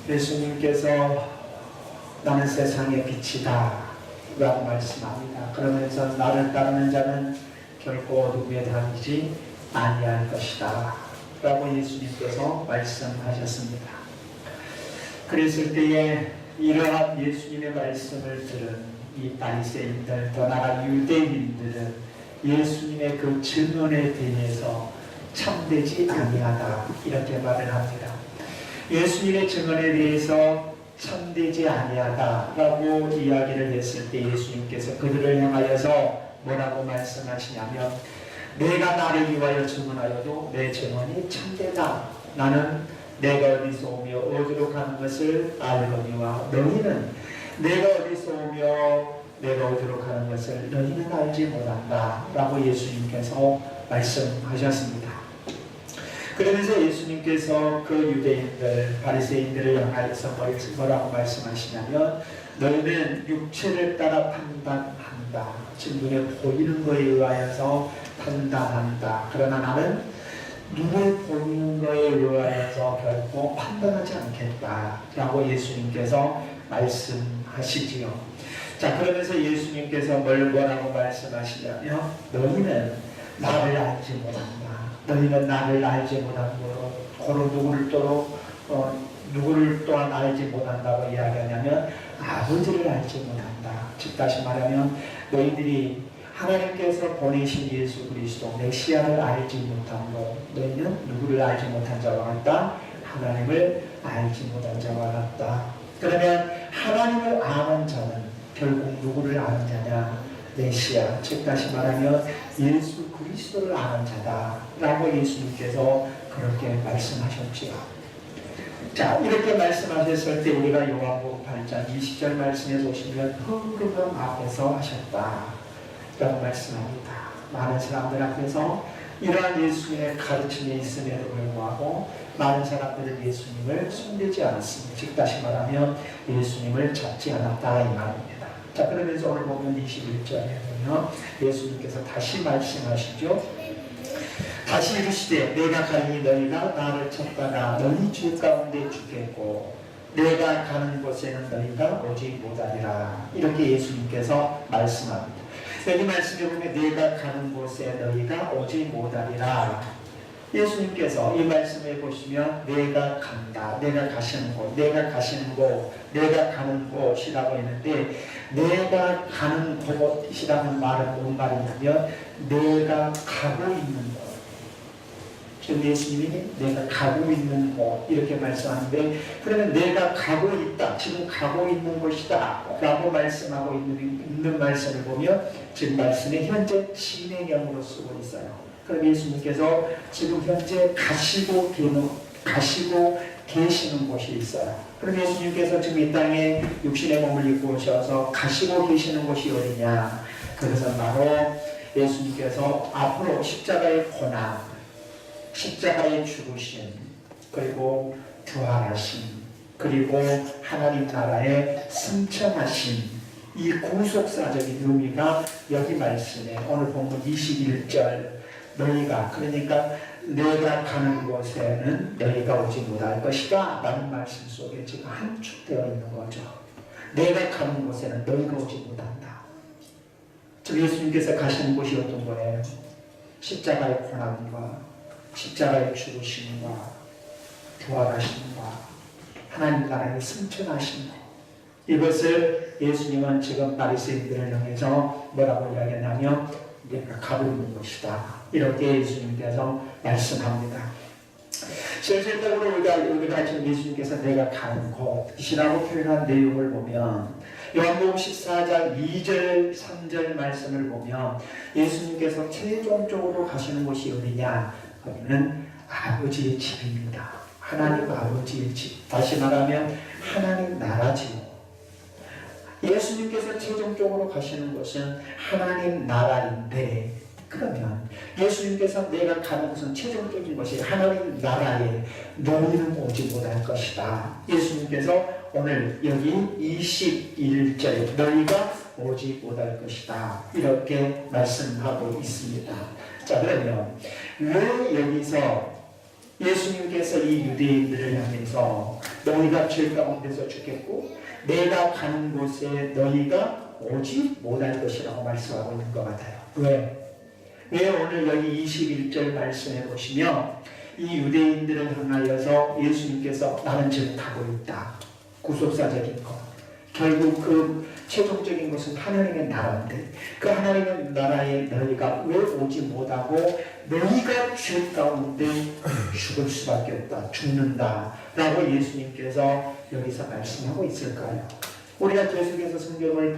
예수님께서 나는 세상의 빛이다 라고 말씀합니다. 그러면서 나를 따르는 자는 결코 어둠에 다니지 아니할 것이다 라고 예수님께서 말씀하셨습니다. 그랬을 때에 이러한 예수님의 말씀을 들은 이 바리새인들, 더 나아가 유대인들은 예수님의 그 증언에 대해서 참되지 아니하다 이렇게 말을 합니다. 예수님의 증언에 대해서 참되지 아니하다라고 이야기를 했을 때 예수님께서 그들을 향하여서 뭐라고 말씀하시냐면, 내가 나를 위하여 증언하여도 내 증언이 참되다. 나는 내가 어디서 오며 어디로 가는 것을 알거니와 너희는 내가 어디서 오며 내가 어디로 가는 것을 너희는 알지 못한다 라고 예수님께서 말씀하셨습니다. 그러면서 예수님께서 그 유대인들, 바리새인들을 향하여서 뭐라고 말씀하시냐면, 너희는 육체를 따라 판단한다. 즉 눈에 보이는 것에 의하여서 판단한다. 그러나 나는 눈에 보이는 것에 의하여서 결코 판단하지 않겠다 라고 예수님께서 말씀하시지요. 자, 그러면서 예수님께서 뭐라고 말씀하시냐면, 너희는 나를 알지 못한다. 너희는 나를 알지 못하므로 고로 누구를 또한 알지 못한다고 이야기하냐면 아버지를 알지 못한다. 즉 다시 말하면 너희들이 하나님께서 보내신 예수 그리스도 메시아를 알지 못하므로 너희는 누구를 알지 못한 자와 같다? 하나님을 알지 못한 자와 같다. 그러면 하나님을 아는 자는 결국 누구를 아는 자냐? 메시아, 즉 다시 말하면 예수 그리스도를 아는 자다 라고 예수님께서 그렇게 말씀하셨지요. 자, 이렇게 말씀하셨을 때 우리가 요한복음 8장 20절 말씀에 보시면 흑암 앞에서 하셨다 라고 말씀합니다. 많은 사람들 앞에서 이러한 예수님의 가르침에 있음에도 불구하고 많은 사람들은 예수님을 숨기지 않았습니다. 즉 다시 말하면 예수님을 찾지 않았다 이 말입니다. 자, 그러면서 오늘 보면 21절에 보면 예수님께서 다시 말씀하시죠. 다시 이르시되 내가 가니 너희가 나를 찾다가 너희 주 가운데 죽겠고 내가 가는 곳에는 너희가 오지 못하리라. 이렇게 예수님께서 말씀합니다. 여기 말씀에 보면 내가 가는 곳에 너희가 오지 못하리라. 예수님께서 이 말씀에 보시면 내가 간다, 내가 가시는 곳, 내가 가시는 곳, 내가 가는 곳이라고 했는데 내가 가는 곳이라는 말은 뭔 말이냐면 내가 가고 있는 곳. 지금 예수님이 내가 가고 있는 곳 이렇게 말씀하는데, 그러면 내가 가고 있다, 지금 가고 있는 곳이다 라고 말씀하고 있는 말씀을 보면 지금 말씀에 현재 진행형으로 쓰고 있어요. 그럼 예수님께서 지금 현재 가시고 계시는 곳이 있어요. 그럼 예수님께서 지금 이 땅에 육신의 몸을 입고 오셔서 가시고 계시는 곳이 어디냐? 그것은 바로 예수님께서 앞으로 십자가의 고난, 십자가의 죽으심, 그리고 부활하심, 그리고 하나님 나라의 승천하심, 이 구속사적인 의미가 여기 말씀에 오늘 본문 21절 너희가, 그러니까 내가 가는 곳에는 너희가 오지 못할 것이다 라는 말씀 속에 지금 함축되어 있는 거죠. 내가 가는 곳에는 너희가 오지 못한다. 즉 예수님께서 가시는 곳이 어떤 거예요? 십자가의 고난과 십자가의 죽으심과 부활하심과 하나님 나라의 승천하심, 이것을 예수님은 지금 바리새인들을 향해서 뭐라고 이야기하냐면 내가 가고 있는 것이다 이렇게 예수님께서 말씀합니다. 실질적으로 우리가 지금 예수님께서 내가 가는 곳이라고 표현한 내용을 보면 요한복음 14장 2절 3절 말씀을 보면 예수님께서 최종적으로 가시는 곳이 어디냐 하면 아버지의 집입니다. 하나님 아버지의 집, 다시 말하면 하나님 나라지요. 예수님께서 최종적으로 가시는 곳은 하나님 나라인데, 그러면 예수님께서 내가 가는 곳은 최종적인 것이 하나님 나라에 너희는 오지 못할 것이다. 예수님께서 오늘 여기 21절에 너희가 오지 못할 것이다 이렇게 말씀하고 있습니다. 자, 그러면 왜 여기서 예수님께서 이 유대인들을 향해서 너희가 죄 가운데서 죽겠고 내가 가는 곳에 너희가 오지 못할 것이라고 말씀하고 있는 것 같아요. 왜 오늘 여기 21절 말씀해 보시면 이 유대인들을 향하여서 예수님께서 나는 지금 가고 있다. 구속사적인 것. 결국 그 최종적인 것은 하나님의 나라인데 그 하나님의 나라에 너희가 왜 오지 못하고 너희가 죄 가운데 죽을 수밖에 없다. 죽는다. 라고 예수님께서 여기서 말씀하고 있을까요? 우리가 계속해서 성경을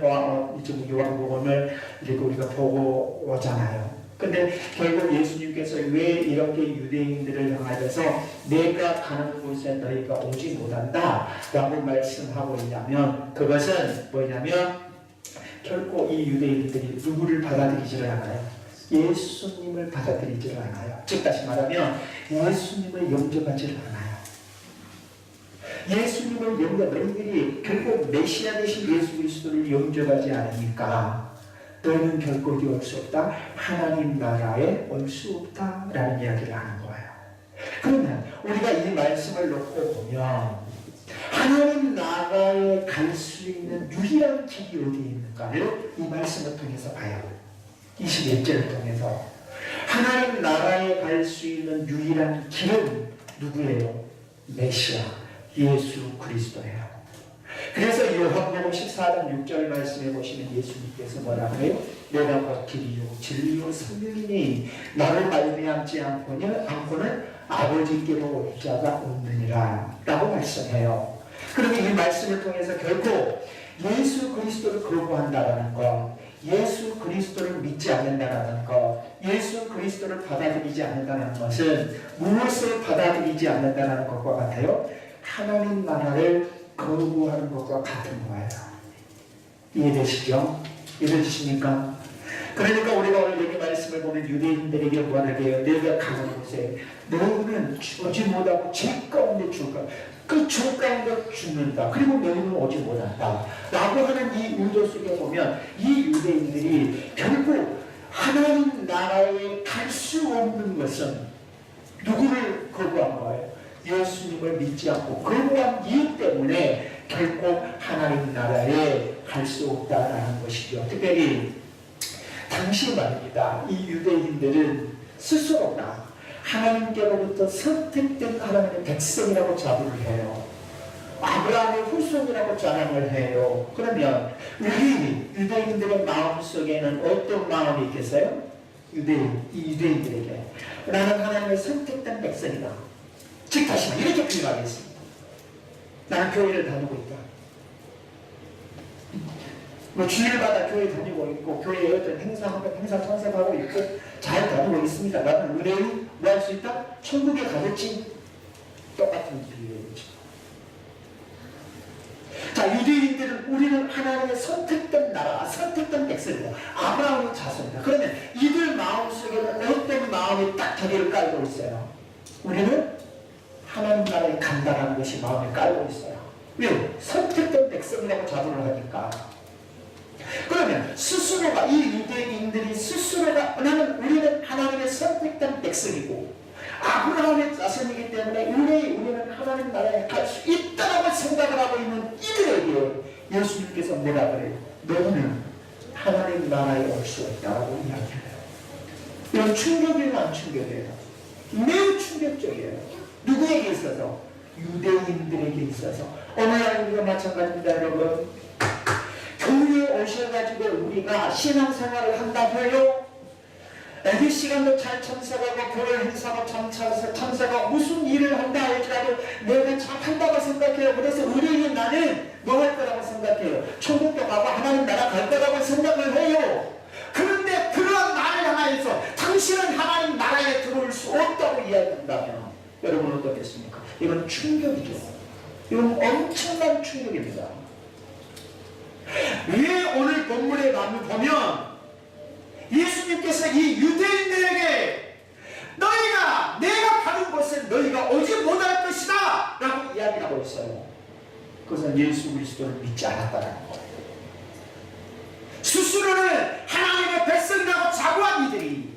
지금 요한복음을 이렇게 우리가 보고 오잖아요. 근데 결국 예수님께서 왜 이렇게 유대인들을 향하여서 내가 가는 곳에 너희가 오지 못한다 라고 말씀하고 있냐면 그것은 뭐냐면 결코 이 유대인들이 누구를 받아들이지를 않아요. 예수님을 받아들이지를 않아요. 즉 다시 말하면 예수님을 영접하지를 않아요. 예수님을 너희들이 결국 메시아 되신 예수 그리스도를 영접하지 않으니까 너희는 결코 올 수 없다. 하나님 나라에 올 수 없다라는 이야기를 하는 거예요. 그러면 우리가 이 말씀을 놓고 보면 하나님 나라에 갈 수 있는 유일한 길이 어디에 있는가를 이 말씀을 통해서 봐요. 21절을 통해서 하나님 나라에 갈 수 있는 유일한 길은 누구예요? 메시아 예수 그리스도예요. 그래서 요한복음 14장 6절 말씀해 보시면 예수님께서 뭐라고 해요? 내가 곧 길이요 진리요 생명이니 나를 말미암지 않고는 아버지께로 올 자가 없느니라 라고 말씀해요. 그러면 이 말씀을 통해서 결국 예수 그리스도를 거부한다라는 것, 예수 그리스도를 믿지 않는다라는 것, 예수 그리스도를 받아들이지 않는다는 것은 무엇을 받아들이지 않는다는 것과 같아요? 하나님 나라를 거부하는 것과 같은 거예요. 이해되시죠? 이해되십니까? 그러니까 우리가 오늘 여기 말씀을 보면 유대인들에게 뭐라고 해요? 내가 가는 곳에 너희는 오지 못하고 죄 가운데 죽을까? 그 죄 가운데 죽는다. 그리고 너희는 오지 못한다. 라고 하는 이 의도 속에 보면 이 유대인들이 결국 하나님 나라에 갈 수 없는 것은 누구를 거부한 거예요? 예수님을 믿지 않고 거부한 이유 때문에 결국 하나님 나라에 갈 수 없다라는 것이죠. 특별히 당시 말입니다. 이 유대인들은 스스로가 하나님께로부터 선택된 하나님의 백성이라고 자부를 해요. 아브라함의 후손이라고 자랑을 해요. 그러면 우리 유대인들의 마음속에는 어떤 마음이 있겠어요? 이 유대인들에게 나는 하나님의 선택된 백성이다. 즉 다시 말해 이렇게 표현하겠습니다. 나는 교회를 다니고 있다. 뭐 주일마다 교회 다니고 있고 교회에 어떤 행사하면 행사 참석하고 있고 잘 다니고 있습니다. 나는 의뢰인 뭐 할 수 있다? 천국에 가겠지. 똑같은 비유죠. 자, 유대인들은 우리는 하나님의 선택된 나라, 선택된 백성이다. 아브라함의 자손이다. 그러면 이들 마음속에는 어떤 마음이 딱 자리를 깔고 있어요? 우리는 하나님 나라에 간다라는 것이 마음에 깔고 있어요. 왜요? 선택된 백성이라고 자부를 하니까. 그러면 스스로가 이 유대인들이 스스로가 우리는 하나님의 선택된 백성이고 아브라함의 자손이기 때문에 우리는 하나님 나라에 갈 수 있다고 생각을 하고 있는 이들에게 예수님께서 뭐라 그래요? 너는 하나님 나라에 올 수 없다고 이야기해요. 이건 충격이에요, 안 충격이에요? 매우 충격적이에요. 누구에게 있어서? 유대인들에게 있어서. 오늘날 우리가 마찬가지입니다, 여러분. 교회에 오셔가지고 우리가 신앙생활을 한다고요? 애들 시간도 잘 참석하고 교회 행사도 참석하고 무슨 일을 한다 할지라도 내가 잘 한다고 생각해요. 그래서 의뢰인 나는 뭐 할 거라고 생각해요? 천국도 가고 하나님 나라 갈 거라고 생각을 해요. 그런데 그런 나를 향해서 당신은 하나님 나라에 들어올 수 없다고 이야기한다면 여러분 어떻겠습니까? 이건 충격이죠. 이건 엄청난 충격입니다. 왜 오늘 본문에 보면 예수님께서 이 유대인들에게 너희가 내가 가는 곳에 너희가 오지 못할 것이다 라고 이야기하고 있어요. 그것은 예수 그리스도를 믿지 않았다는 거예요. 스스로는 하나님의 백성이라고 자부한 이들이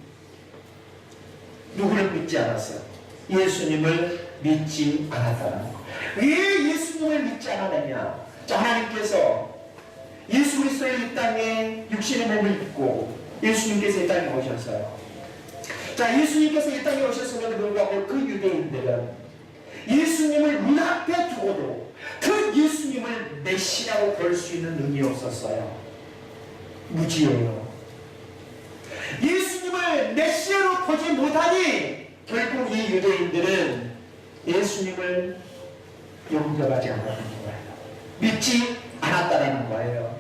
누구를 믿지 않았어요? 예수님을 믿지 않았다는 거. 왜 예수님을 믿지 않았느냐? 자, 하나님께서 예수 그리스도의 이 땅에 육신의 몸을 입고 예수님께서 이 땅에 오셨어요. 자, 예수님께서 이 땅에 오셨음에도 불구하고 그 유대인들은 예수님을 눈앞에 두고도 그 예수님을 메시아로 볼 수 있는 능이 없었어요. 무지예요. 예수님을 메시아로 보지 못하니 결국 이 유대인들은 예수님을 용접하지 않았다는 거예요. 믿지 않았다는 거예요.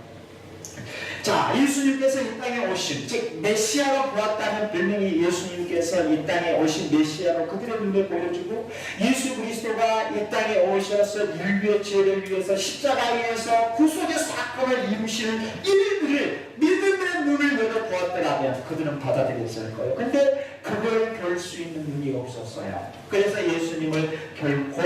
자, 예수님께서 이 땅에 오신, 즉 메시아로 보았다는 분명히 예수님께서 이 땅에 오신 메시아로 그들의 눈에 보여주고 예수 그리스도가 이 땅에 오셔서 인류의 죄를 위해서 십자가에서 구속의 사건을 이루시는 일들을 믿음의 눈을 열어 보았더라면 그들은 받아들였을 거예요. 근데 그걸 볼 수 있는 눈이 없었어요. 그래서 예수님을 결코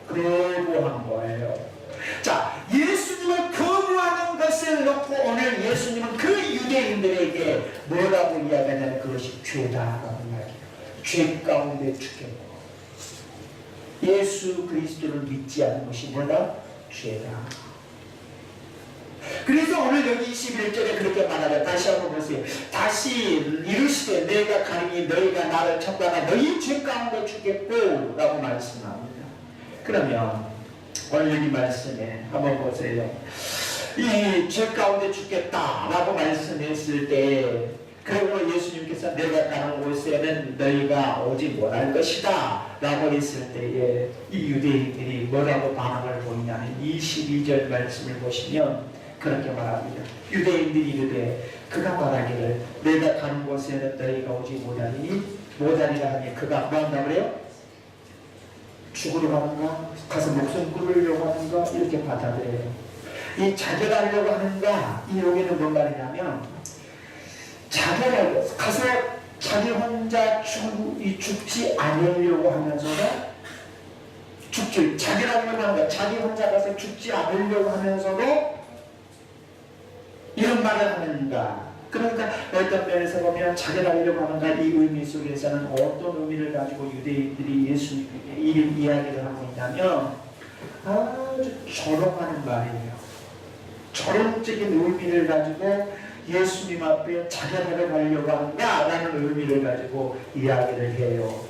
거부한 거예요. 자, 예수님을 거부하는 것을 놓고 오늘 예수님은 그 유대인들에게 뭐라고 이야기하냐면 그것이 죄다라고 이야기해요. 죄 가운데 죽겠고 예수 그리스도를 믿지 않는 것이 뭐다? 죄다. 그래서 오늘 여기 21절에 그렇게 말하죠. 다시 한번 보세요. 다시 이르시되 내가 가리니 너희가 나를 찾다가 너희 죄 가운데 죽겠고 라고 말씀합니다. 그러면 오늘 여기 말씀에 한번 보세요. 이 죄 가운데 죽겠다라고 말씀했을 때 그리고 예수님께서 내가 가는 곳에는 너희가 오지 못할 것이다 라고 했을 때에 이 유대인들이 뭐라고 반응을 보이냐면 22절 말씀을 보시면 그렇게 말합니다. 유대인들이 이르되 그가 말하기를 내가 가는 곳에는 너희가 오지 못하리라 하니 그가 뭐 한다고 그래요? 죽으러 가는가? 가서 목숨 끊으려고 하는가? 이렇게 받아들여요. 이 자결하려고 하는가? 이 여기는 뭔 말이냐면 자결하려고 가서 자기 혼자 죽지 않으려고 하면서도 자결하려고 하는 거야. 자기 혼자 가서 죽지 않으려고 하면서도 이런 말을 하는가? 그러니까 어떤 면에서 보면 자결하려고 하는가 이 의미 속에서는 어떤 의미를 가지고 유대인들이 예수님에게 이 이야기를 하고 있냐면 아주 조롱하는 말이에요. 조롱적인 의미를 가지고 예수님 앞에 자결하려고 하는가 라는 의미를 가지고 이야기를 해요.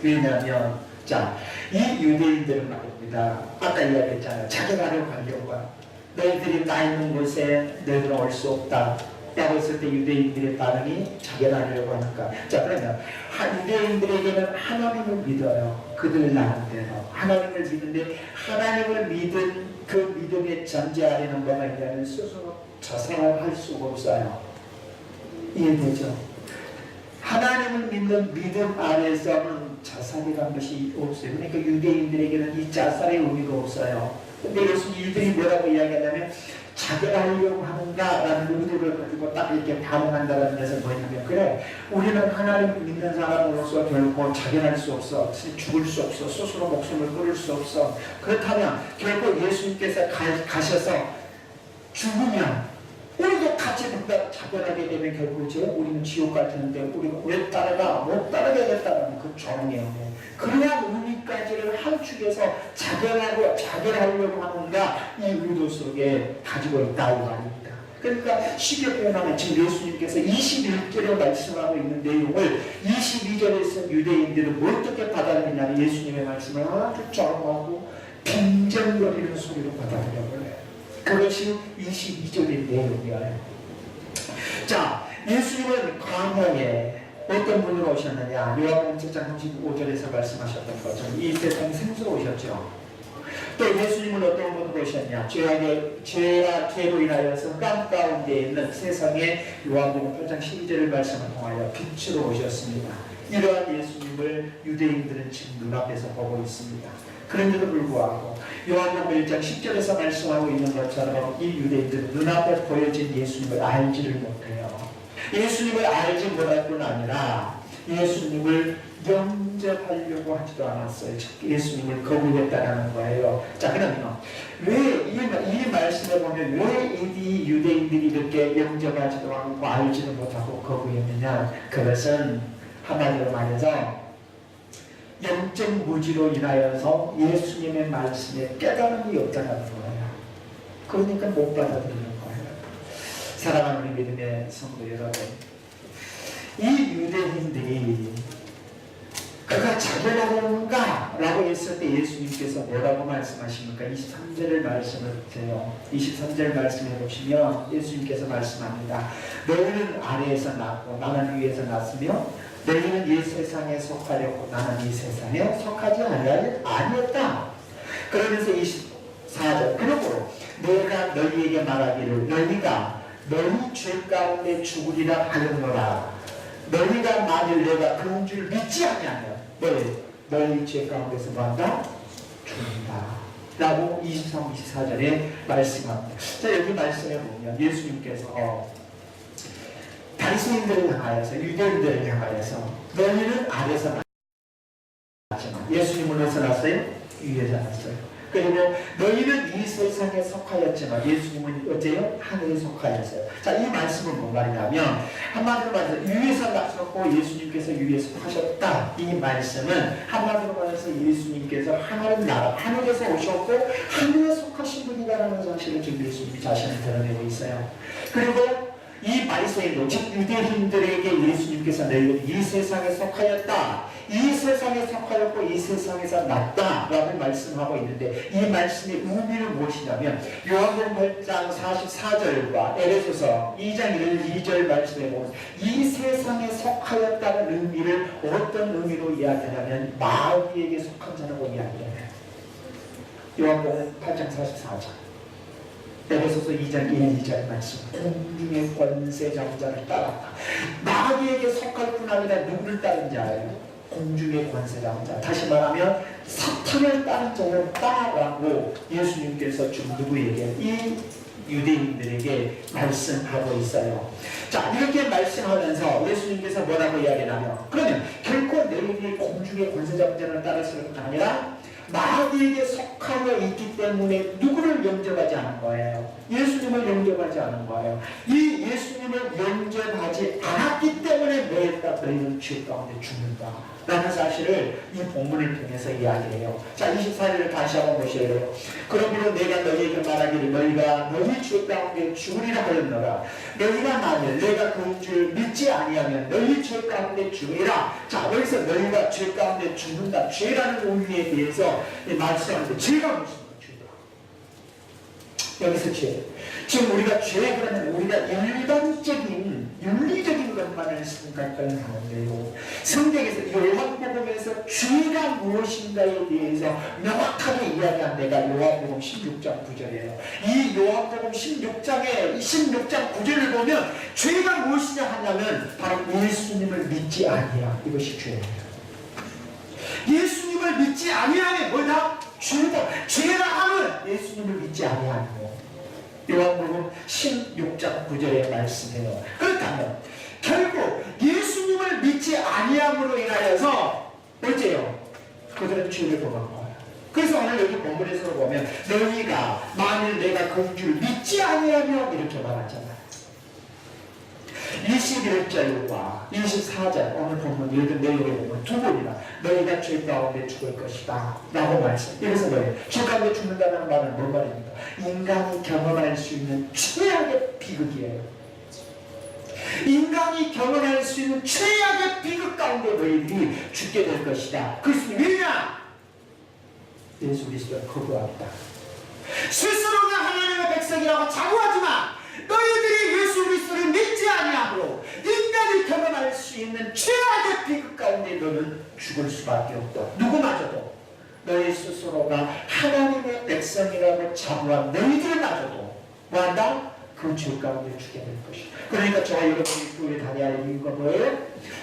왜냐하면 자, 이 유대인들은 말입니다. 아까 이야기했잖아요. 자결하려고 하려고 너희들이 나 있는 곳에 너희들은 올 수 없다 라고 했을 때 유대인들의 반응이 자결하려고 하는가. 자, 그러면 유대인들에게는 하나님을 믿어요. 그들 나름대로 하나님을 믿는데 하나님을 믿은 그 믿음의 전제 아래는 뭐가 있냐면 스스로 자생을 할 수가 없어요. 이해되죠? 하나님을 믿는 믿음 안에서는 자살이라는 것이 없어요. 그러니까 유대인들에게는 이 자살의 의미가 없어요. 근데 예수님 이들이 뭐라고 이야기하냐면 자결하려고 하는가라는 의도를 가지고 딱 이렇게 반응한다는 데서 뭐냐면 그래 우리는 하나님을 믿는 사람으로서 결코 자결할 수 없어. 죽을 수 없어. 스스로 목숨을 끊을 수 없어. 그렇다면 결코 예수님께서 가셔서 죽으면 우리도 같이 자결하게 되면 결국 우리는 지옥 갈 텐데 우리가 왜 따라가 못 따라가겠다는 그 조롱이에요. 그러한 의미까지를 함축해서 자결하려고 하는가 이 의도 속에 가지고 있다 이 말입니다. 그러니까 쉽게 표현하면 지금 예수님께서 21절에 말씀하고 있는 내용을 22절에서 유대인들은 어떻게 받아들이냐면 예수님의 말씀을 아주 조롱하고 빈정거리는 소리로 받아들여버려요. 그것이 22절의 내용이에요. 자, 예수님은 광야에 어떤 분으로 오셨느냐? 요한복음 7장 35절에서 말씀하셨던 것처럼 이 세상 생수로 오셨죠. 또 예수님은 어떤 분으로 오셨냐? 죄로 인하여서 깜 가운데 있는 세상에 요한복음 8장 12절을 말씀을 통하여 빛으로 오셨습니다. 이러한 예수님을 유대인들은 지금 눈앞에서 보고 있습니다. 그런데도 불구하고 요한복음 1장 10절에서 말씀하고 있는 것처럼 이 유대인들은 눈앞에 보여진 예수님을 알지를 못해요. 예수님을 알지 못할 뿐 아니라 예수님을 영접하려고 하지도 않았어요. 예수님을 거부했다는 거예요. 자, 그러면 왜 이 말씀에 보면 왜 이 유대인들이 이렇게 영접하지도 않고 알지도 못하고 거부했느냐? 그것은 한마디로 말해서 영적 무지로 인하여서 예수님의 말씀에 깨달음이 없다는 거예요. 그러니까 못 받아들이는 거예요. 사랑하는 우리 믿음의 성도 여러분, 이 유대인들이 그가 자결하는가? 라고 했을 때 예수님께서 뭐라고 말씀하십니까? 23절을 말씀을 보세요. 23절 말씀해 보시면 예수님께서 말씀합니다. 너희는 아래에서 났고 나는 위에서 났으며 너희는 이 세상에 속하려고 나는 이 세상에 속하지 아니었다. 그러면서 24절 그러므로 내가 너희에게 말하기를 너희가 너희 죄 가운데 죽으리라 하였노라. 너희가 만일 내가 그런 줄 믿지 아니하면 너희 죄 가운데서 뭐한다? 죽는다 라고 23, 24절에 말씀합니다. 자, 여기 말씀해 보면 예수님께서 바리새인들을 향하여서 유대인들을 향하여서 너희는 아래서 났지만 예수님은 어디서 났어요? 위에서 났어요. 그리고 너희는 이 세상에 속하였지만 예수님은 어째요? 하늘에 속하였어요. 자, 이 말씀은 뭔 말이냐면 한마디로 말해서 위에서 났었고 예수님께서 위에 속하셨다. 이 말씀은 한마디로 말해서 예수님께서 하나님 나라 하늘에서 오셨고 하늘에 속하신 분이다라는 사실을 지금 예수님이 자신을 드러내고 있어요. 그리고 이 바리새인들 즉 유대인들에게 예수님께서 너희는 이 세상에 속하였다. 이 세상에 속하였고 이 세상에서 났다 라고 말씀하고 있는데 이 말씀의 의미는 무엇이냐면 요한복음 8장 44절과 에베소서 2장 1, 2절 말씀에 보면 이 세상에 속하였다는 의미를 어떤 의미로 이야기하냐면 마귀에게 속한 자라고 이야기해요. 요한복음 8장 44절 에베소서 2장 1, 2절 말씀 공중의 권세 잡자를 따랐다. 마귀에게 속할 뿐 아니라 누구를 따른 자예요? 공중의 권세 잡자. 다시 말하면 사탄을 따른 자를 따라고 예수님께서 지금 누구에게? 이 유대인들에게 말씀하고 있어요. 자, 이렇게 말씀하면서 예수님께서 뭐라고 이야기하냐면 그러면 결코 너희들이 공중의 권세 잡자를 따랐을 뿐 아니라 마귀에게 속하여 있기 때문에 누구를 영접하지 않은 거예요? 예수님을 영접하지 않은 거예요. 이 예수님을 영접하지 않았기 때문에 너희는 죄 가운데 죽는다 라는 사실을 이 본문을 통해서 이야기해요. 자, 24절을 다시 한번 보셔야 돼요. 그러므로 내가 너희에게 말하기를 너희가 너희 죄 가운데 죽으리라 하였노라. 너희가 만일 내가 그런 줄 믿지 아니하면 너희 죄 가운데 죽으리라. 자, 여기서 너희가 죄 가운데 죽는다. 죄라는 의미에 대해서 말씀하는데 죄가 무슨 죄다? 여기서 죄. 지금 우리가 죄 그러면 우리가 일반적인 윤리적인 것만을 생각하는 가운데요. 성경에서 요한복음에서 죄가 무엇인가에 대해서 명확하게 이야기한 데가 요한복음 16장 9절이에요. 이 요한복음 16장의 16장 9절을 보면 죄가 무엇이냐 하냐면 바로 예수님을 믿지 아니함. 이것이 죄예요. 예수님을 믿지 아니하면 뭐다? 죄다. 죄라 함은 예수님을 믿지 아니하는 요한복음 16장 9절에 말씀해요. 그렇다면 결국 예수님을 믿지 아니함으로 인하여서 어째요? 그들은 죄를 범한 거예요. 그래서 오늘 여기 본문에서 보면 너희가 만일 내가 그런 줄 믿지 아니하면 이렇게 말하잖아요. 21절과 24절 오늘 본문 읽은 내용에 보면 두 번이나 너희가 죄 가운데 죽을 것이다 라고 말씀. 그래서 뭐예요? 죄 가운데 죽는다는 말은 뭔 말입니까? 인간이 경험할 수 있는 최악의 비극이에요. 인간이 경험할 수 있는 최악의 비극 가운데 너희들이 죽게 될 것이다. 그것은 왜냐? 예수 그리스도를 거부하겠다. 스스로가 하나님의 백성이라고 자부하지만 너희들이 예수 그리스도를 믿지 아니하므로 인간이 경험할 수 있는 최악의 비극 가운데 너는 죽을 수밖에 없다. 누구마저도 너희 스스로가 하나님의 백성이라고 자부한 너희들마저도 뭐한다? 그 죄 가운데 죽게 될 것이다. 그러니까 저와 여러분이 교회 다녀야 할 이유가 뭐예요?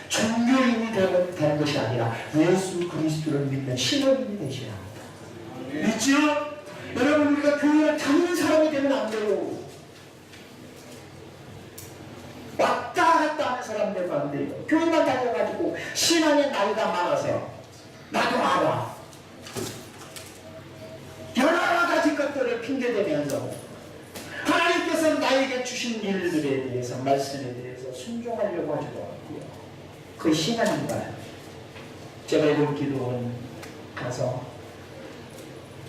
종교인이 되는 것이 아니라 예수 그리스도를 믿는 신앙인이 되셔야 합니다. 믿죠? 여러분 우리가 교회를 다니는 사람이 되면 안 돼요. 왔다 갔다 하는 사람 되면 안 돼요. 교회만 다녀가지고 신앙의 나이가 많아서 나도 알아. 여러 가지 것들을 핑계대면서 하나님께서 나에게 주신 일들에 대해서 말씀에 대해서 순종하려고 하지도 않고요. 그 신앙인가요? 제가 이번 기도원 가서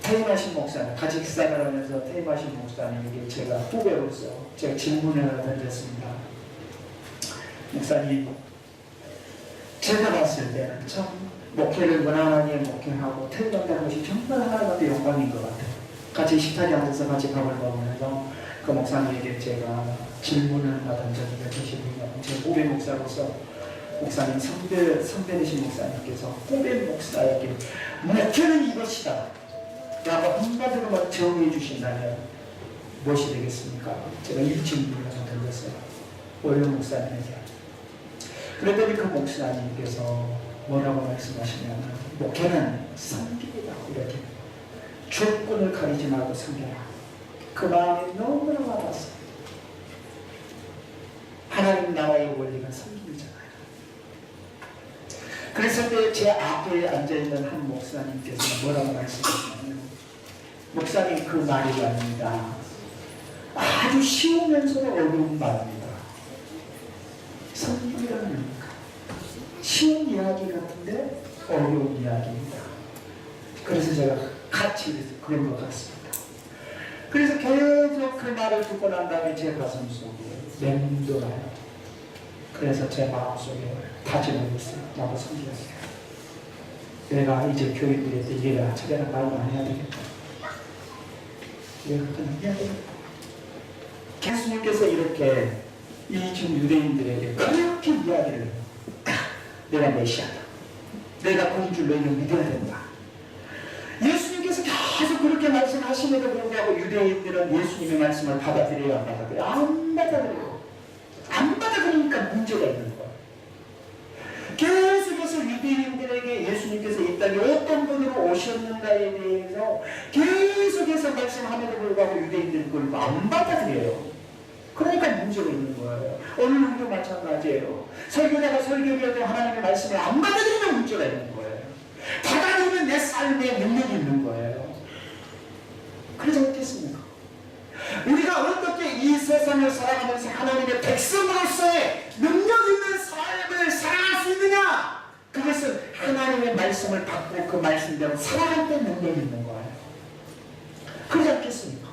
퇴임하신 목사님, 같이 식사를 하면서 퇴임하신 목사님에게 제가 후배로서 제가 질문을 하나 던졌습니다. 목사님, 제가 봤을 때는 참 목회를 무난하게 목회하고 퇴임한다는 것이 정말 하나님한테 영광인 것 같아요. 같이 식탁에 앉아서 같이 밥을 먹으면서 그 목사님에게 제가 질문을 하나 던졌는데 제 후배 목사로서 목사님, 선배되신 목사님께서 후배 목사에게 목회는 이것이다 라고 한마디로만 정의해 주신다면 무엇이 되겠습니까? 제가 이 질문을 하나 던졌어요. 원래 목사님에게. 그랬더니 그 목사님께서 뭐라고 말씀하시냐면 목회는 섬깁니다. 이렇게 조건을 가리지 말고 섬겨라. 그 마음이 너무나 와닿았어요. 하나님 나라의 원리가 섬김이잖아요. 그랬을 때 제 앞에 앉아있는 한 목사님께서 뭐라고 말씀하시냐면 목사님, 그 말이 아닙니다. 아주 쉬우면서도 어려운 말입니다. 섬김이라는 겁니까? 쉬운 이야기 같은데 어려운 이야기입니다. 그래서 제가 같이 그런 것 같습니다. 그래서 계속 그 말을 듣고 난 다음에 제 가슴 속에 맴돌아요. 그래서 제 마음속에 다짐을 했어요. 나도 섬기겠어요. 내가 이제 교인들한테 얘가 저래라 말도 안 해야 되겠다. 내가 그냥 해야 되겠다. 예수님께서 이렇게 이 지금 유대인들에게 그렇게 이야기를 해요. 내가 메시아다. 내가 그런 줄 너희는 믿어야 된다. 예수님께서 계속 그렇게 말씀하심에도 불구하고 유대인들은 예수님의 말씀을 받아들여야 안 받아들여요. 안 받아들여요. 안 받아들이니까 문제가 있는 거예요. 계속해서 유대인들에게 예수님께서 이 땅에 어떤 분으로 오셨는가에 대해서 계속해서 말씀함에도 불구하고 유대인들은 그걸 안 받아들여요. 그러니까 문제가 있는 거예요. 오늘 우리도 마찬가지예요. 설교자가 설교를 하나님의 말씀을 안 받아들이면 문제가 있는 거예요. 받아들이면 내 삶에 능력이 있는 거예요. 그래서 어떻겠습니까? 우리가 어떻게 이 세상을 살아가면서 하나님의 백성으로서의 능력 있는 삶을 살아갈 수 있느냐? 그것은 하나님의 말씀을 받고 그 말씀대로 살아갈 때 능력이 있는 거예요. 그러지 않겠습니까?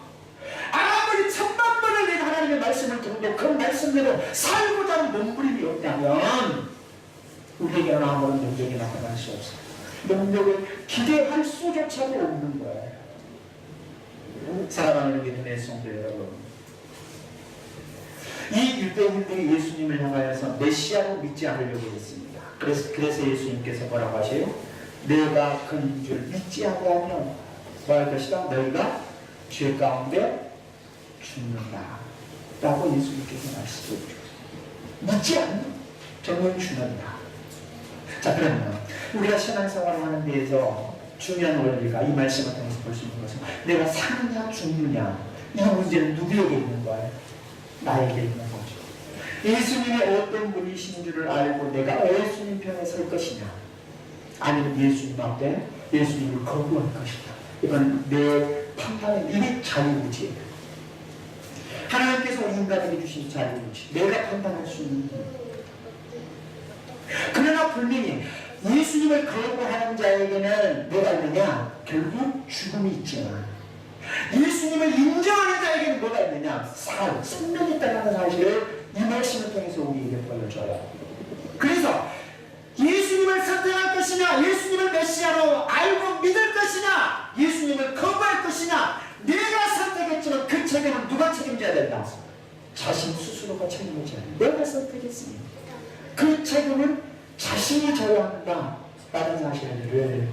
아무리 천만 번을 내가 하나님의 말씀을 들어도 그 말씀대로 살고자 하는 몸부림이 없다면 우리에게는 아무런 능력이 나타날 수 없어요. 능력을 기대할 수조차도 없는 거예요. 사랑하는 믿음의 성도 여러분, 이 유대인들이 예수님을 향하여서 메시아로 믿지 않으려고 했습니다. 그래서 예수님께서 뭐라고 하세요? 내가 그인 줄 믿지 않으면 뭐 할 것이다? 너희가 죄 가운데 죽는다 라고 예수님께서 말씀해 주셨어요. 믿지 않으면 저는 죽는다. 자, 그러면 우리가 신앙생활을 하는 데에서 중요한 원리가 이 말씀을 통해서 볼 수 있는 것은 내가 사느냐 죽느냐 이 문제는 누구에게 있는 거예요? 나에게 있는 거죠. 예수님이 어떤 분이신 줄을 알고 내가 예수님 편에 설 것이냐 아니면 예수님 앞에 예수님을 거부할 것이냐, 이건 내 판단은 이게 자유의지예요. 하나님께서 인간에게 주신 자유의지, 내가 판단할 수 있는 것. 그러나 분명히 예수님을 거부하는 자에게는 뭐가 있느냐? 결국 죽음이 있지만 예수님을 인정하는 자에게는 뭐가 있느냐? 생명이 있다는 사실을 이 말씀을 통해서 우리에게 보여줘요. 그래서 예수님을 선택할 것이냐, 예수님을 메시아로 알고 믿을 것이냐, 예수님을 거부할 것이냐, 내가 선택했지만 그 책임은 누가 책임져야 된다? 자신 스스로가 책임져야 된다. 내가 선택했으니 그 책임은 자신이 져야 한다 라는 사실을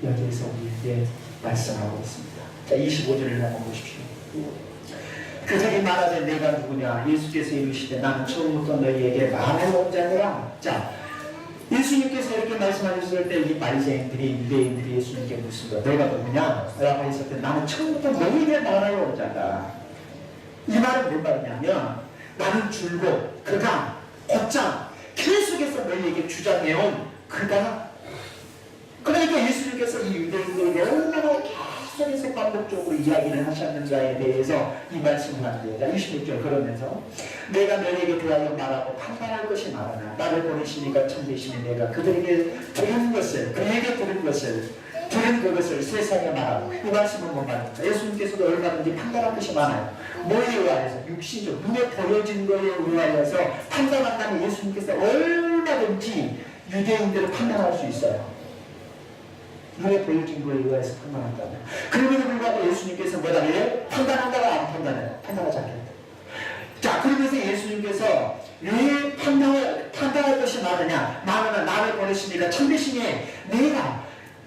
여기에서 우리에게 말씀하고 있습니다. 자, 25절을 한번 보십시오. 그들이 말하되 내가 누구냐? 예수께서 이르시되 나는 처음부터 너희에게 말을 온 자니라. 자, 예수님께서 이렇게 말씀하셨을 때 이 바리새인들이 유대인들이 예수님께 묻습니다. 내가 누구냐? 라고 했을 때 나는 처음부터 너희에게 말을 온 자다. 이 말은 뭔 말이냐면 나는 줄고 그가 곧장 계속해서 너희에게 주장해온 그가. 그러니까 예수님께서 이 유대인들에게 얼마나 계속해서 반복적으로 이야기를 하셨는가에 대해서 이 말씀을 합니다. 26절 그러면서 내가 너에게 대하여 말하고 판단할 것이 많으나 나를 보내시니까 참되시니 내가 그들에게 들은 것을 그에게 들은 그것을 세상에 말하고 이 말씀은 뭐 말입니까? 예수님께서도 얼마든지 판단할 것이 많아요. 뭐에 의하여서? 육신적 눈에 보여진 것에 의하여서 판단한다면 예수님께서 얼마든지 유대인들을 판단할 수 있어요. 눈에 보여진 것에 의해서 판단한다면. 그럼에도 불구하고 예수님께서 뭐라 해요? 판단한다가 안 판단해요? 판단하지 않겠다. 자, 그러면서 예수님께서 왜 판단할 것이 많으나 나를 보내시니까 참되시니 내가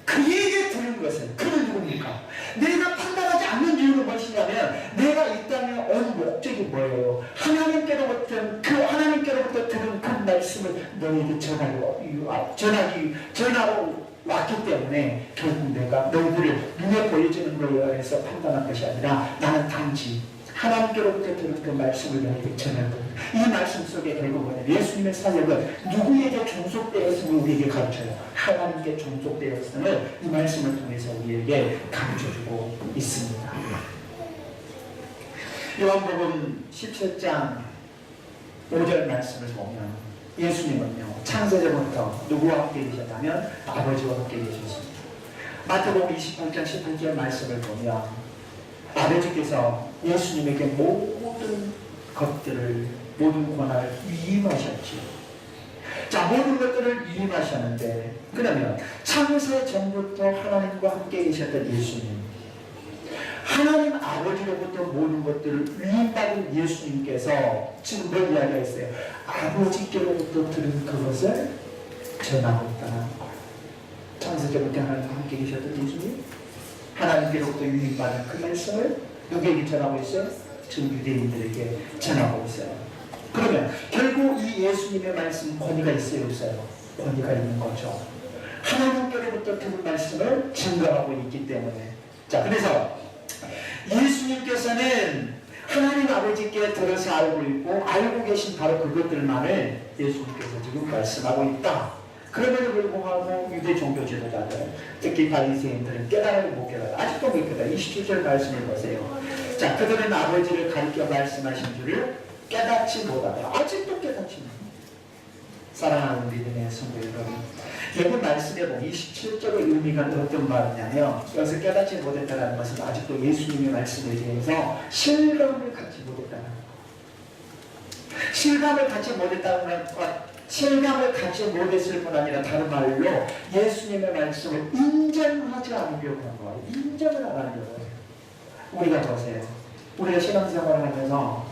그에게 들은 것은 그는 누굽니까? 내가 판단하지 않는 이유는 무엇이냐면 내가 이 땅에 온 목적이 뭐예요? 하나님께로부터 들은 그 말씀을 너희에게 전하고 왔기 때문에 결국 내가 너희들을 눈에 보여지는 것에 의해서 판단한 것이 아니라 나는 단지 하나님께로부터 들은 그 말씀을 너희에게 전할 겁니다. 이 말씀 속에 결국은 예수님의 사역은 누구에게 종속되었음을 우리에게 가르쳐요. 하나님께 종속되었음을 이 말씀을 통해서 우리에게 가르쳐주고 있습니다. 요한복음 17장 5절 말씀을 보면 예수님은요 창세전부터 누구와 함께 계셨다면 아버지와 함께 계셨습니다. 마태복음 28장 18절 말씀을 보면 아버지께서 예수님에게 모든 권한을 위임하셨지. 자, 모든 것들을 위임하셨는데 그러면 창세 전부터 하나님과 함께 계셨던 예수님, 하나님 아버지로부터 모든 것들을 위임받은 예수님께서 지금 뭘 이야기했어요? 아버지께로부터 들은 그것을 전하고 있다는 거예요. 창세 전부터 하나님과 함께 계셨던 예수님, 하나님께로부터 위임받은 그 말씀을 누구에게 전하고 있어요? 지금 유대인들에게 전하고 있어요. 그러면 결국 이 예수님의 말씀 권위가 있어요, 없어요? 권위가 있는 거죠. 하나님께로부터 들은 말씀을 증거하고 있기 때문에. 자, 그래서 예수님께서는 하나님 아버지께 들어서 알고 있고 알고 계신 바로 그것들만을 예수님께서 지금 말씀하고 있다. 그럼에도 불구하고 유대 종교 지도자들, 특히 바리새인들은 깨달음을 못 깨달아. 아직도 못 깨달아. 27절 말씀을 보세요. 자, 그들은 아버지를 가리켜 말씀하신 줄을 깨닫지 못하다. 아직도 깨닫지 못하다. 사랑하는 믿음의 성도 여러분, 여기 말씀에 보면 27절의 의미가 어떤 말이냐면 여기서 깨닫지 못했다는 것은 아직도 예수님의 말씀에 대해서 실감을 갖지 못했다는 것. 실감을 갖지 못했을 뿐 아니라 다른 말로 예수님의 말씀을 인정하지 않으려고 한 거예요. 인정을 안 하려고 해요. 우리가 보세요. 우리가 신앙생활을 하면서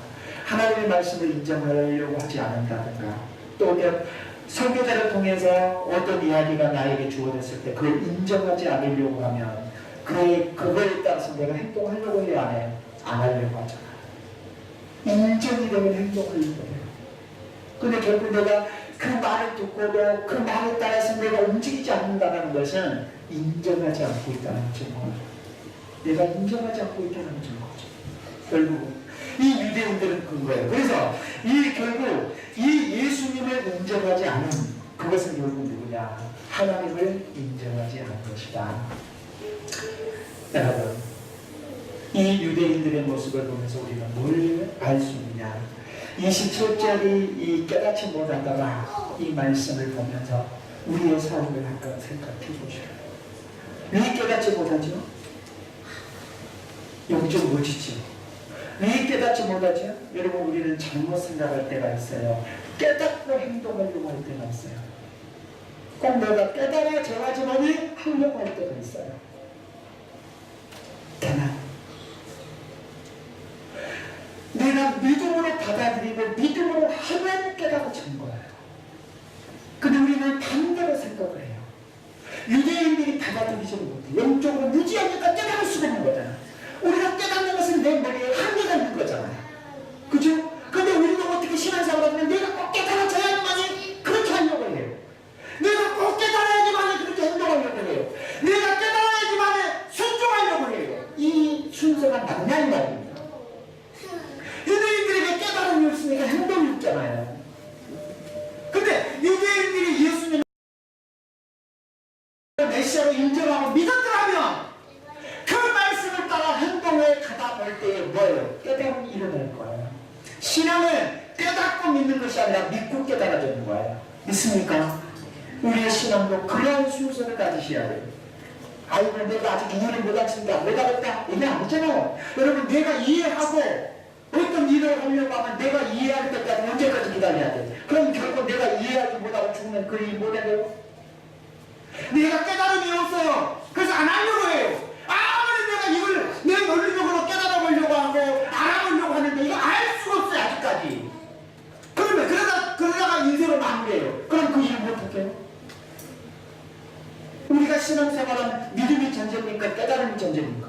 하나님의 말씀을 인정하려고 하지 않는다든가 또 설교자를 통해서 어떤 이야기가 나에게 주어졌을 때 그걸 인정하지 않으려고 하면 그거에 따라서 내가 행동하려고 해야 안 해요? 안 하려고 하잖아요. 인정이 되면 행동하려고 해요. 근데 결국 내가 그 말을 듣고도 그 말에 따라서 내가 움직이지 않는다는 것은 인정하지 않고 있다는 증거죠. 내가 인정하지 않고 있다는 증거죠. 결국 이 유대인들은 그거예요. 그래서 결국 이 예수님을 인정하지 않은 그것은 결국 누구냐? 하나님을 인정하지 않은 것이다. 여러분, 이 유대인들의 모습을 보면서 우리는 뭘 알 수 있느냐? 27절이 이 깨닫지 못하다가 이 말씀을 보면서 우리의 삶을 한번 생각해 보시오. 왜 깨닫지 못하죠? 영적 무지죠. 왜 깨닫지 못하죠? 여러분, 우리는 잘못 생각할 때가 있어요. 깨닫고 행동하려고 할 때가 있어요. 꼭 내가 깨달아져야지만이 하려고 할 때가 있어요. 대단. 내가 믿음으로 받아들이고 믿음으로 하면 깨달아지는 거예요. 근데 우리는 반대로 생각을 해요. 유대인들이 받아들이지 못해. 영적으로 무지하니까 깨달을 수가 없는 거잖아. 우리가 깨닫는 것은 내 머리에 한계가 있는 거잖아요. 그죠? 근데 우리는 어떻게 신앙생활을 하면 내가 꼭 깨달아져야지만이 그렇게 하려고 해요. 내가 꼭 깨달아야지만이 그렇게 행동하려고 해요. 내가 깨달아야지만이 순종하려고 해요. 이 순서가 맞냐 이 말입니다. 유대인들에게 깨달음이 없으니까 행동이 없잖아요. 근데 유대인들이 예수님을 메시아로 인정하고 믿었더라면 그 믿습니까? 우리의 신앙도 그러한 순서를 가지셔야 돼요. 아이고 내가 아직 이해를 못하겠습니다. 못하겠다. 이게 아니잖아요. 여러분 내가 이해하고 어떤 일을 하려고 하면 내가 이해할 때까지 언제까지 기다려야 돼? 그럼 결국 내가 이해하지 못하고 죽는 그 일 못해요? 내가 깨달음이 없어요. 그래서 안 하려고 해요. 아무리 내가 이걸 내 논리적으로 깨달아 보려고 하고 알아보려고 하는데 이거 알 수가 없어요 아직까지. 그러면 그러다가 인생을 마무리해요. 그럼 그 일을 어떻게 해요? 우리가 신앙생활은 믿음이 전제입니까? 깨달음이 전제입니까?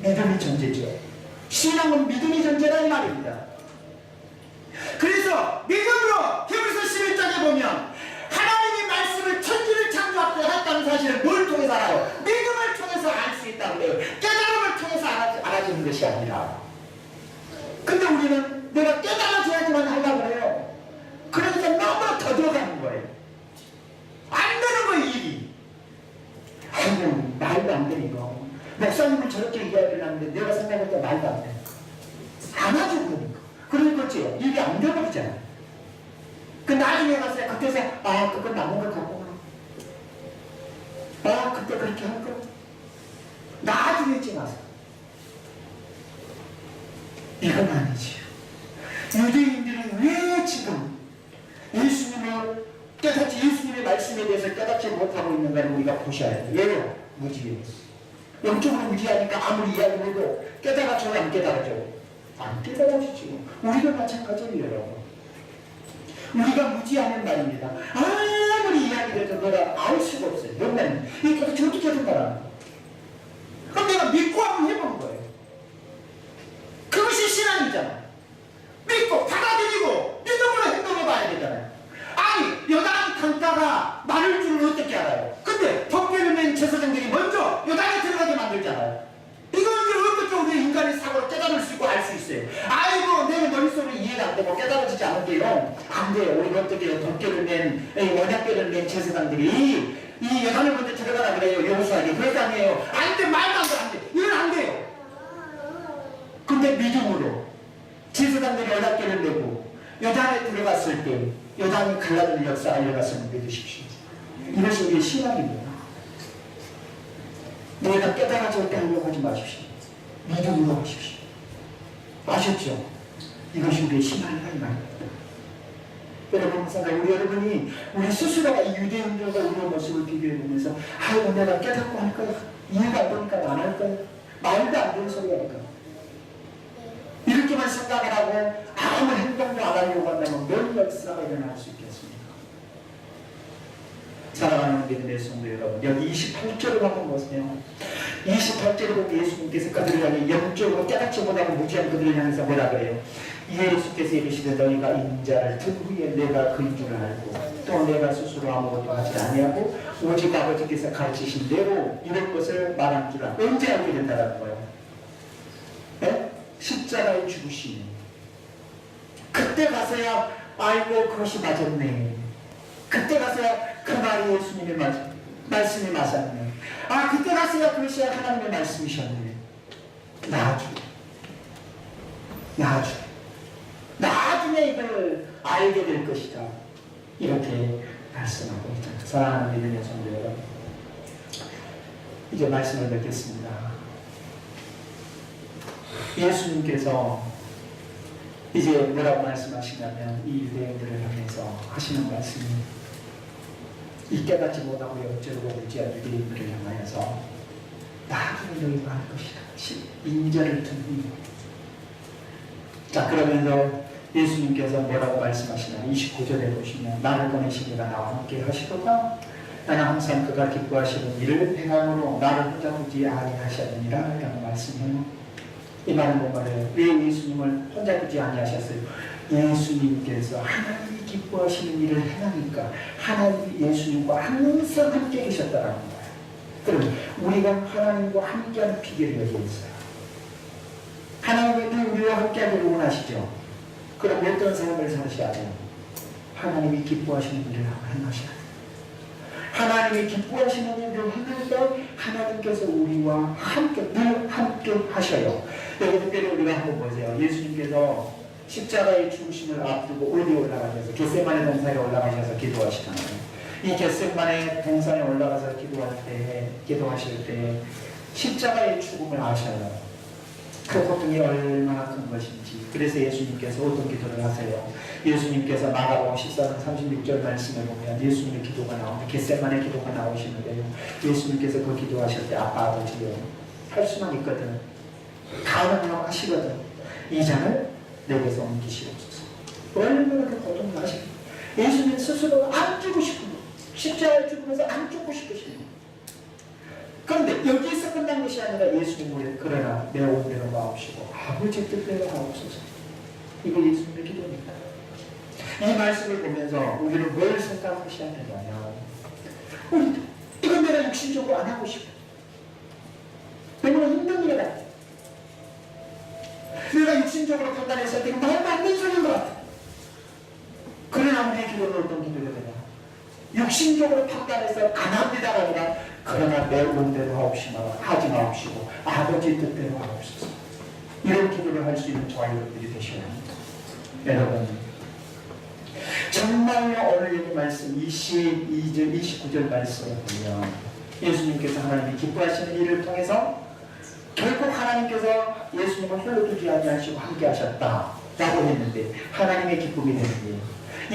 믿음이 전제죠. 신앙은 믿음이 전제라 이 말입니다. 그래서 믿음으로 히브리서 11장에 보면 하나님이 말씀을 천지를 창조했다는 사실을 뭘 통해서 알아요? 믿음을 통해서 알 수 있다고 해요. 깨달음을 통해서 알아지는 것이 아니라. 근데 우리는 내가 깨달아줘야지만 하려고 해요. 그러니까 너무 더 들어가는 거예요. 안 되는 거예요 일이. 아이고 말도 안 되는 거. 목사님은 저렇게 이야기를 하는데 내가 생각할 때 말도 안 돼. 안 하죠 그러니까. 그러겠죠. 일이 안 되버리잖아요. 그 나중에 가서 그때서 아 그건 남은 것 같구나. 아 그때 그렇게 할 거. 나중에 지나서. 이건 아니지. 유대인들이 왜 지금 예수님을 깨닫지 예수님의 말씀에 대해서 깨닫지 못하고 있는가를 우리가 보셔야 돼요. 왜요? 무지해서. 영적으로 무지하니까 아무리 이야기해도 깨달아줘요 안 깨달아줘요? 안 깨달아주지. 우리도 마찬가지예요 여러분. 우리가 무지하는 말입니다. 아무리 이야기해도 내가 알 수가 없어요. 왜냐면 이게 도대체 어떻게 된 거라. 그럼 내가 믿고 한번 해본 거예요. 그것이 신앙이잖아. 믿고 받아들이고 믿음으로 행동해봐야 되잖아요. 아니 요단 강가가 마를 줄을 어떻게 알아요? 근데 덮개를 맨 제사장들이 먼저 요단에 들어가게 만들잖아요. 이걸 어떻게 우리 인간의 사고로 깨달을 수 있고 알 수 있어요? 아이고 내 머릿속으로 이해가 안 되고 깨달아지지 않은데요. 안 돼요. 우리가 어떻게 해요? 덮개를 맨 원약개를 맨 제사장들이 이 요단을 먼저 들어가라 그래요. 여호수아에게. 그럴 거 아니에요. 안 돼. 말도 안 돼. 안 돼. 이건 안 돼요. 근데 믿음으로 제사장들이 언약궤를 내고 요단에 들어갔을 때 요단이 갈라지는 역사가 일어났음을 믿으십시오. 이것이 우리의 신앙입니다. 내가 깨달아질 때 하려고 하지 마십시오. 믿음으로 하십시오. 아셨죠? 이것이 우리의 신앙이라 이 말입니다. 여러분 항상 우리 여러분이 우리 스스로가 이 유대인들과 우리의 모습을 비교해 보면서 아이고 내가 깨닫고 할 거야. 이해가 안 되니까 안 할 거야. 말도 안 되는 소리 하니까. 이렇게만 생각을 하고 아무 행동도 안 하려고 한다면 뭔 역사가 일어날 수 있겠습니까? 사랑하는 믿음의 성도 여러분, 여기 28절을 한번 보세요. 28절에 보면 예수님께서 그들을 향해 영적으로 깨닫지 못하고 무지한 그들을 향해서 뭐라 그래요? 예수께서 이르시되 너희가 인자를 든 후에 내가 그인 줄 알고 또 내가 스스로 아무것도 하지 아니하고 오직 아버지께서 가르치신 대로 이런 것을 말한 줄 알고. 언제 알게 된다는 거예요? 네? 십자가에 죽으시니 그때 가서야 아이고 그것이 맞았네. 그때 가서야 그 말이 예수님의 말씀이 맞았네. 아 그때 가서야 그것이 하나님의 말씀이셨네. 나중에 이걸 알게 될 것이다. 이렇게 말씀하고 있잖아요. 사랑하는 믿음의 성도 여러분, 이제 말씀을 맺겠습니다. 예수님께서 이제 뭐라고 말씀하시냐면 이 유대인들을 향해서 하시는 말씀이 이 깨닫지 못하고 역적으로 무지한 유대인들을 향하여서 나중에 너희가 할 것이다. 인자를 둔 후에. 자 그러면서 예수님께서 뭐라고 말씀하시냐 29절에 보시면 나를 보내신 이가 나와 함께 하시도다. 나는 항상 그가 기뻐하시는 일을 행함으로 나를 혼자 두지 아니하셨느니라 라고 말씀해요. 이 말은 뭔가요? 왜 예수님을 혼자 두지 아니하셨어요? 예수님께서 하나님이 기뻐하시는 일을 행하니까 하나님이 예수님과 항상 함께 계셨다라는 거예요. 그럼 우리가 하나님과 함께하는 비결이 여기 있어요. 하나님이 늘 우리와 함께하기를 원하시죠. 그럼 어떤 삶을 사셔야 돼요? 하나님이 기뻐하시는 일을 행하셔야 돼요. 하나님이 기뻐하시는 일을 행할 때 하나님께서 우리와 함께 늘 함께 하셔요. 여기 특별히 우리가 한번 보세요. 예수님께서 십자가의 죽으심을 앞두고 어디 올라가셔서 겟세마네 동산에 올라가셔서 기도하시잖아요. 이 겟세마네 동산에 올라가서 기도하실 때 십자가의 죽음을 아셔요. 그 고통이 얼마나 큰 것인지. 그래서 예수님께서 어떤 기도를 하세요? 예수님께서 마가복음 14장 36절 말씀을 보면 예수님의 기도가 나오는데 겟세마네 기도가 나오시는데요. 예수님께서 그 기도하실 때 아빠 아버지요, 할 수만 있거든, 가능하면 하시거든, 이 잔을 내게서 옮기시옵소서. 얼마나 그 고통을 아시고 예수님 스스로 안 죽고 싶은 거, 십자가에 죽으면서 안 죽고 싶으신 거. 그런데 여기에서 끝난 것이 아니라 예수님을 그러나 내 온대로 마옵시고 아버지 뜻대로 하옵소서. 이거 예수님의 기도입니다. 이 말씀을 보면서 우리는 뭘 생각하셔야 되냐면, 우리도 이건 내가 육신적으로 안 하고 싶어. 너무나 힘든 일이다. 내가 육신적으로 판단했을 때 말 맞는 소리인 것 같아. 그러나 우리의 기도는 어떤 기도가 되냐? 육신적으로 판단해서 안 합니다가 아니라 그러나 내 온대로 하지 마옵시고 아버지 뜻대로 하옵소서. 이런 기도를 할 수 있는 저와 여러분들이 되셔야 합니다. 여러분, 정말로 오늘 이 말씀 22절 29절 말씀을 보면 예수님께서 하나님이 기뻐하시는 일을 통해서 결국 하나님께서 예수님을 홀로 두지 아니하시고 함께 하셨다라고 했는데, 하나님의 기쁨이 되는 일,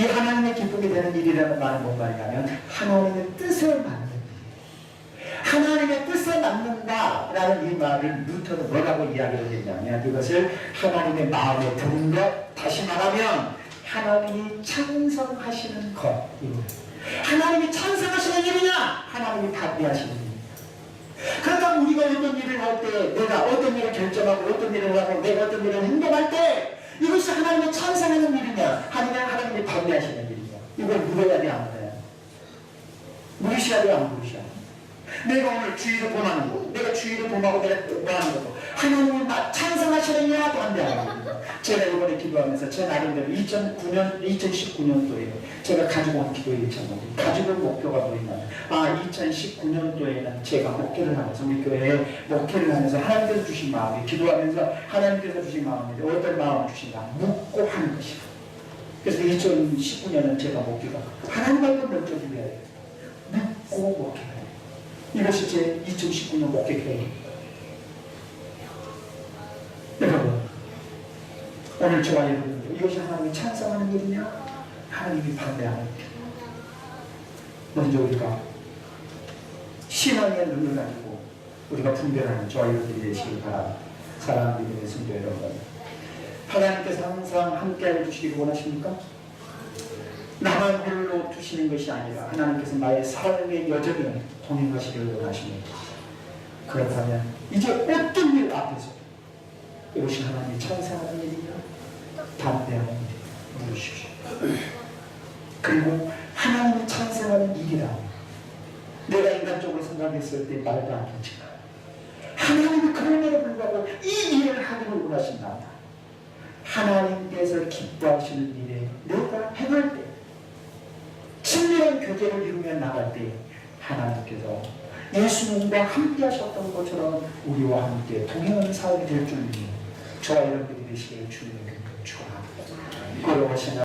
이 하나님의 기쁨이 되는 일이라는 말은 뭔 말이냐면 하나님의 뜻을 맞는 일, 하나님의 뜻에 맞는다라는 이 말을 루터는 뭐라고 이야기를 했냐면 이것을 하나님의 마음에 드는 것, 다시 말하면 하나님이 찬성하시는 것. 하나님이 찬성하시는 일이냐, 하나님이 반대하시는 일. 그러니까 우리가 어떤 일을 할 때, 내가 어떤 일을 결정하고 어떤 일을 하고 내가 어떤 일을 행동할 때 이것이 하나님이 찬성하는 일이냐, 아니면 하나님이 반대하시는 일이냐, 이걸 물어야 돼, 안 물어야 돼? 물으셔야 돼, 안 물으셔야 돼? 내가 오늘 주의를 범하는 거, 내가 주의를 범하고 내가 뭐하는 것도 하나님이 찬성하시느냐 반대하느냐. 제가 이번에 기도하면서 제 나름대로 2019년도에 제가 가지고 온 기도의 제목이, 가지고 온 목표가 뭐냐면 2019년도에는 제가 목회를 하면서 우리 교회에 목회를 하면서 하나님께서 주신 마음이, 기도하면서 하나님께서 주신 마음인데 어떤 마음을 주시냐, 묻고 하는 것이다. 그래서 2019년은 제가 목표가 하나님 앞에 먼저 드려야 돼요. 묻고 목회해야 돼요. 이것이 제 2019년 목회 계획입니다. 여러분, 오늘 저와 여러분들, 이것이 하나님이 찬성하는 일이냐, 하나님이 반대하는 일이냐. 먼저 우리가 신앙의 눈을 가지고 우리가 분별하는 저와 여러분들이 되시길 바랍니다. 사랑하는 믿음의 성도 여러분, 하나님께서 항상 함께해 주시기를 원하십니까? 나만 홀로 두시는 것이 아니라 하나님께서 나의 삶의 여정에 동행하시기를 원하십니다. 그렇다면 이제 어떤 일 앞에서 이것이 하나님이 찬성하는 일이냐, 반대하는 일이냐 물으십시오. 그리고 하나님이 찬성하는 일이라 내가 인간적으로 생각했을 때 말도 안 되지만 하나님이 그럼에도 불구하고 이 일을 하기를 원하신다. 하나님께서 기뻐하시는 일에 내가 행할 때, 친밀한 교제를 이루며 나갈 때 하나님께서 예수님과 함께 하셨던 것처럼 우리와 함께 동행하는 사람이 될 줄 믿는 저와 여러분들이 되시기를 주님의 축원합니다.